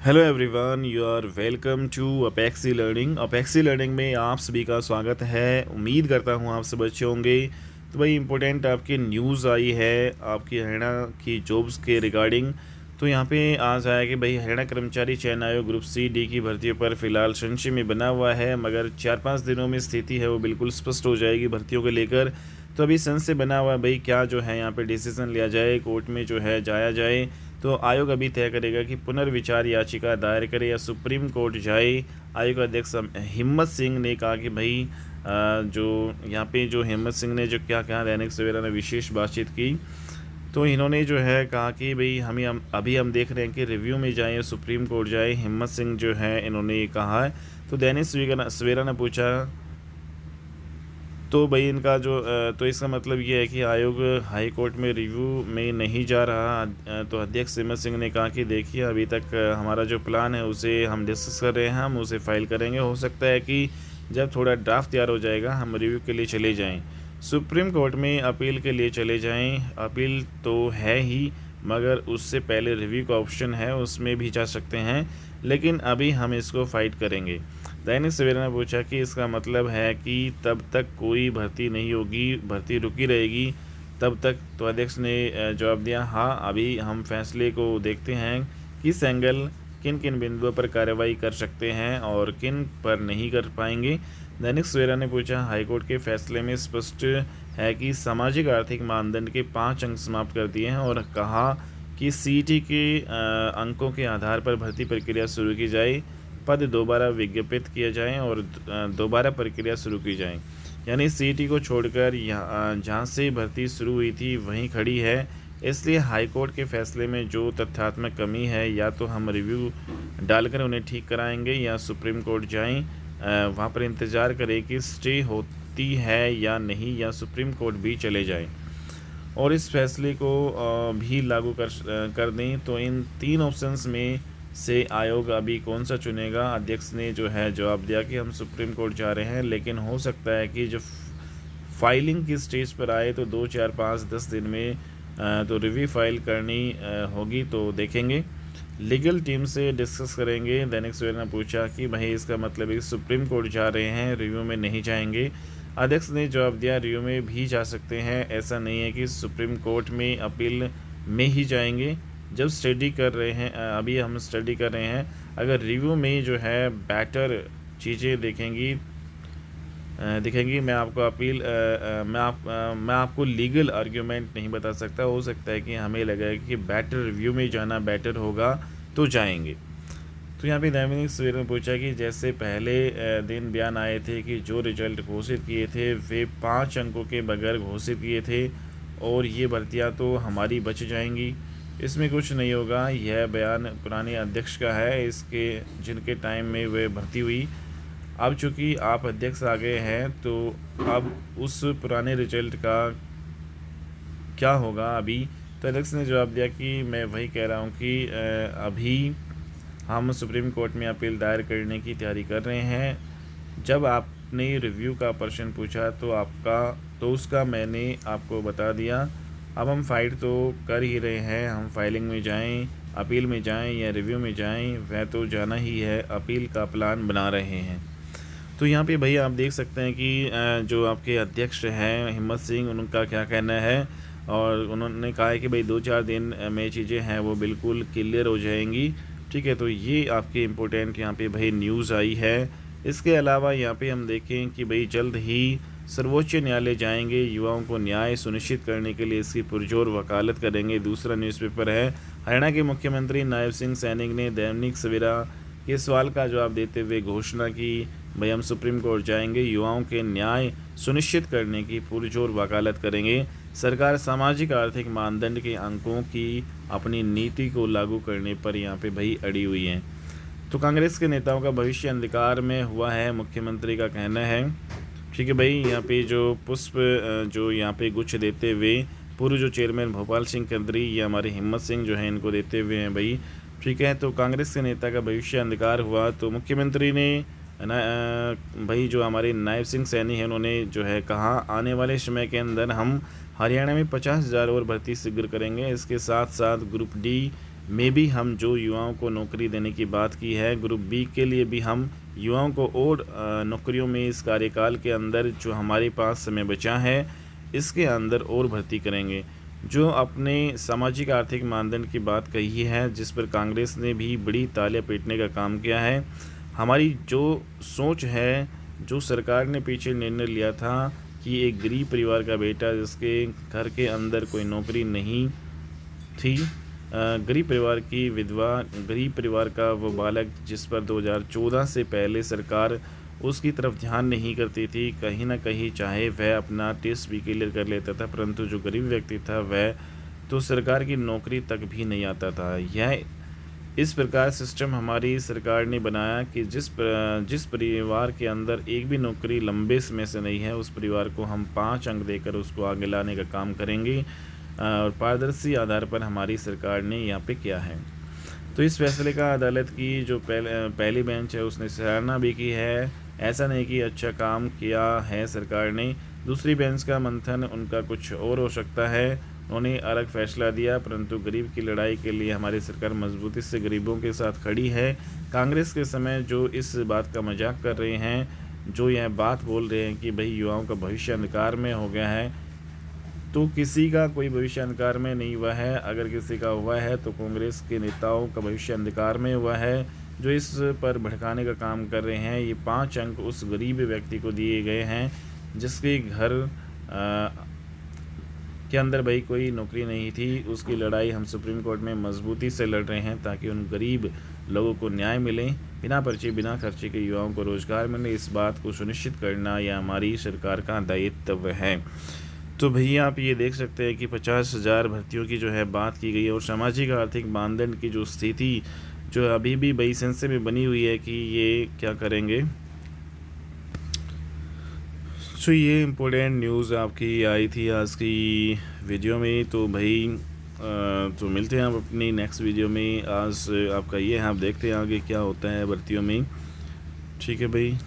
Hello everyone, you are welcome to Apexi learning. Apexi learning में आप सभी का स्वागत है। उम्मीद करता हूँ आप सब अच्छे होंगे। तो भाई इंपॉर्टेंट आपकी न्यूज़ आई है आपकी हरियाणा की जॉब्स के रिगार्डिंग। तो यहाँ पे आज आया कि भाई हरियाणा कर्मचारी चयन आयोग ग्रुप सी डी की भर्तियों पर फिलहाल संशय में बना हुआ है, मगर 4-5 दिनों में स्थिति है वो बिल्कुल स्पष्ट हो जाएगी भर्तियों को लेकर। तो अभी संशय बना हुआ है भाई, क्या जो है यहाँ पे डिसीजन लिया जाए, कोर्ट में जो है जाया जाए। तो आयोग अभी तय करेगा कि पुनर्विचार याचिका दायर करे या सुप्रीम कोर्ट जाए। आयोग अध्यक्ष हिम्मत सिंह ने कहा कि भाई जो यहाँ पे जो हिम्मत सिंह ने जो क्या कहा, दैनिक सवेरा ने विशेष बातचीत की। तो इन्होंने जो है कहा कि भाई हम अभी हम देख रहे हैं कि रिव्यू में जाए या सुप्रीम कोर्ट जाए। हिम्मत सिंह जो है इन्होंने ये कहा है। तो दैनिक सवेरा ने पूछा तो भाई इनका जो तो इसका मतलब ये है कि आयोग हाई कोर्ट में रिव्यू में नहीं जा रहा। तो अध्यक्ष हिम्मत सिंह ने कहा कि देखिए अभी तक हमारा जो प्लान है उसे हम डिस्कस कर रहे हैं, हम उसे फाइल करेंगे। हो सकता है कि जब थोड़ा ड्राफ्ट तैयार हो जाएगा हम रिव्यू के लिए चले जाएं, सुप्रीम कोर्ट में अपील के लिए चले जाएं। अपील तो है ही, मगर उससे पहले रिव्यू का ऑप्शन है, उसमें भी जा सकते हैं, लेकिन अभी हम इसको फाइट करेंगे। दैनिक सवेरा ने पूछा कि इसका मतलब है कि तब तक कोई भर्ती नहीं होगी, भर्ती रुकी रहेगी तब तक। तो अध्यक्ष ने जवाब दिया, हाँ अभी हम फैसले को देखते हैं किस एंगल किन किन बिंदुओं पर कार्रवाई कर सकते हैं और किन पर नहीं कर पाएंगे। दैनिक सवेरा ने पूछा, हाईकोर्ट के फैसले में स्पष्ट है कि सामाजिक आर्थिक मानदंड के 5 अंक समाप्त कर दिए हैं और कहा कि सीईटी के अंकों के आधार पर भर्ती प्रक्रिया शुरू की जाए, पद दोबारा विज्ञापित किया जाए और दोबारा प्रक्रिया शुरू की जाए। यानी सीईटी को छोड़कर यहाँ जहाँ से भर्ती शुरू हुई थी वहीं खड़ी है। इसलिए हाईकोर्ट के फैसले में जो तथ्यात्मक कमी है, या तो हम रिव्यू डालकर उन्हें ठीक कराएंगे या सुप्रीम कोर्ट जाएं, वहाँ पर इंतज़ार करें कि स्टे होती है या नहीं, या सुप्रीम कोर्ट भी चले जाएं और इस फैसले को भी लागू कर दें। तो इन 3 ऑप्शंस में से आयोग अभी कौन सा चुनेगा? अध्यक्ष ने जो है जवाब दिया कि हम सुप्रीम कोर्ट जा रहे हैं, लेकिन हो सकता है कि जो फाइलिंग की स्टेज पर आए तो 2, 4, 5, 10 दिन में तो रिव्यू फाइल करनी होगी। तो देखेंगे, लीगल टीम से डिस्कस करेंगे। दैनिक सवेरा ने पूछा कि भाई इसका मतलब है कि सुप्रीम कोर्ट जा रहे हैं, रिव्यू में नहीं जाएंगे। अध्यक्ष ने जवाब दिया, रिव्यू में भी जा सकते हैं, ऐसा नहीं है कि सुप्रीम कोर्ट में अपील में ही जाएंगे। जब स्टडी कर रहे हैं, अभी हम स्टडी कर रहे हैं, अगर रिव्यू में जो है बेटर चीज़ें दिखेंगी, मैं आपको अपील मैं आपको लीगल आर्ग्यूमेंट नहीं बता सकता। हो सकता है कि हमें लगे कि बेटर रिव्यू में जाना बेटर होगा तो जाएंगे। तो यहाँ पे दैनिक सवेरा ने पूछा कि जैसे पहले दिन बयान आए थे कि जो रिजल्ट घोषित किए थे वे 5 अंकों के बगैर घोषित किए थे और ये भर्तियाँ तो हमारी बच जाएंगी, इसमें कुछ नहीं होगा। यह बयान पुराने अध्यक्ष का है, इसके जिनके टाइम में वे भर्ती हुई। अब चूँकि आप अध्यक्ष आ गए हैं तो अब उस पुराने रिजल्ट का क्या होगा अभी? तो अध्यक्ष ने जवाब दिया कि मैं वही कह रहा हूँ कि अभी हम सुप्रीम कोर्ट में अपील दायर करने की तैयारी कर रहे हैं। जब आपने रिव्यू का प्रश्न पूछा तो उसका मैंने आपको बता दिया। अब हम फाइट तो कर ही रहे हैं, हम फाइलिंग में जाएं, अपील में जाएं या रिव्यू में जाएं, वह तो जाना ही है, अपील का प्लान बना रहे हैं। तो यहाँ पे भैया आप देख सकते हैं कि जो आपके अध्यक्ष हैं हिम्मत सिंह, उनका क्या कहना है। और उन्होंने कहा है कि भाई 2-4 दिन में चीज़ें हैं वो बिल्कुल क्लियर हो जाएंगी। ठीक है, तो ये आपकी इम्पोर्टेंट यहाँ पे भाई न्यूज़ आई है। इसके अलावा यहाँ पे हम देखें कि भाई जल्द ही सर्वोच्च न्यायालय जाएंगे, युवाओं को न्याय सुनिश्चित करने के लिए इसकी पुरजोर वकालत करेंगे। दूसरा न्यूज़पेपर है, हरियाणा के मुख्यमंत्री नायब सिंह सैनिक ने दैनिक सवेरा के सवाल का जवाब देते हुए घोषणा की, भाई हम सुप्रीम कोर्ट जाएंगे, युवाओं के न्याय सुनिश्चित करने की पुरजोर वकालत करेंगे। सरकार सामाजिक आर्थिक मानदंड के अंकों की अपनी नीति को लागू करने पर यहाँ पे भाई अड़ी हुई है। तो कांग्रेस के नेताओं का भविष्य अंधकार में हुआ है, मुख्यमंत्री का कहना है। ठीक है भाई, यहाँ पे जो पुष्प जो यहाँ पे गुच्छ देते हुए पूर्व जो चेयरमैन भोपाल सिंह कंदरी, ये हमारे हिम्मत सिंह जो है इनको देते हुए हैं भाई। ठीक है, तो कांग्रेस के नेता का भविष्य अंधकार हुआ। तो मुख्यमंत्री ने भाई जो हमारे नायब सिंह सैनी हैं उन्होंने जो है कहा, आने वाले समय के अंदर हम हरियाणा में 50,000 और भर्ती शीघ्र करेंगे। इसके साथ साथ ग्रुप डी में भी हम जो युवाओं को नौकरी देने की बात की है, ग्रुप बी के लिए भी हम युवाओं को और नौकरियों में इस कार्यकाल के अंदर जो हमारे पास समय बचा है इसके अंदर और भर्ती करेंगे। जो अपने सामाजिक आर्थिक मानदंड की बात कही है, जिस पर कांग्रेस ने भी बड़ी तालियां पीटने का काम किया है, हमारी जो सोच है, जो सरकार ने पीछे निर्णय लिया था कि एक गरीब परिवार का बेटा जिसके घर के अंदर कोई नौकरी नहीं थी, गरीब परिवार की विधवा, गरीब परिवार का वो बालक जिस पर 2014 से पहले सरकार उसकी तरफ ध्यान नहीं करती थी, कहीं ना कहीं चाहे वह अपना टेस्ट भी क्लियर कर लेता था, परंतु जो गरीब व्यक्ति था वह तो सरकार की नौकरी तक भी नहीं आता था। यह इस प्रकार सिस्टम हमारी सरकार ने बनाया कि जिस परिवार के अंदर एक भी नौकरी लंबे समय से नहीं है, उस परिवार को हम 5 अंक देकर उसको आगे लाने का काम करेंगे और पारदर्शी आधार पर हमारी सरकार ने यहाँ पे किया है। तो इस फैसले का अदालत की जो पहली बेंच है उसने सराहना भी की है। ऐसा नहीं कि अच्छा काम किया है सरकार ने। दूसरी बेंच का मंथन उनका कुछ और हो सकता है, उन्होंने अलग फैसला दिया, परंतु गरीब की लड़ाई के लिए हमारी सरकार मजबूती से गरीबों के साथ खड़ी है। कांग्रेस के समय जो इस बात का मजाक कर रहे हैं, जो यह बात बोल रहे हैं कि भाई युवाओं का भविष्य अंधकार में हो गया है, तो किसी का कोई भविष्य अंधकार में नहीं हुआ है। अगर किसी का हुआ है तो कांग्रेस के नेताओं का भविष्य अंधकार में हुआ है, जो इस पर भड़काने का काम कर रहे हैं। ये 5 अंक उस गरीब व्यक्ति को दिए गए हैं जिसके घर के अंदर भाई कोई नौकरी नहीं थी। उसकी लड़ाई हम सुप्रीम कोर्ट में मजबूती से लड़ रहे हैं ताकि उन गरीब लोगों को न्याय मिले, बिना पर्चे बिना खर्चे के युवाओं को रोज़गार मिले। इस बात को सुनिश्चित करना यह हमारी सरकार का दायित्व है। तो भैया आप ये देख सकते हैं कि 50,000 भर्तियों की जो है बात की गई है और सामाजिक आर्थिक मानदंड की जो स्थिति जो अभी भी बड़ी सेंसे में बनी हुई है कि ये क्या करेंगे। तो ये इम्पोर्टेंट न्यूज़ आपकी आई थी आज की वीडियो में। तो भाई तो मिलते हैं आप अपनी नेक्स्ट वीडियो में। आज आपका ये है, आप देखते हैं आगे क्या होता है भर्तियों में। ठीक है भाई।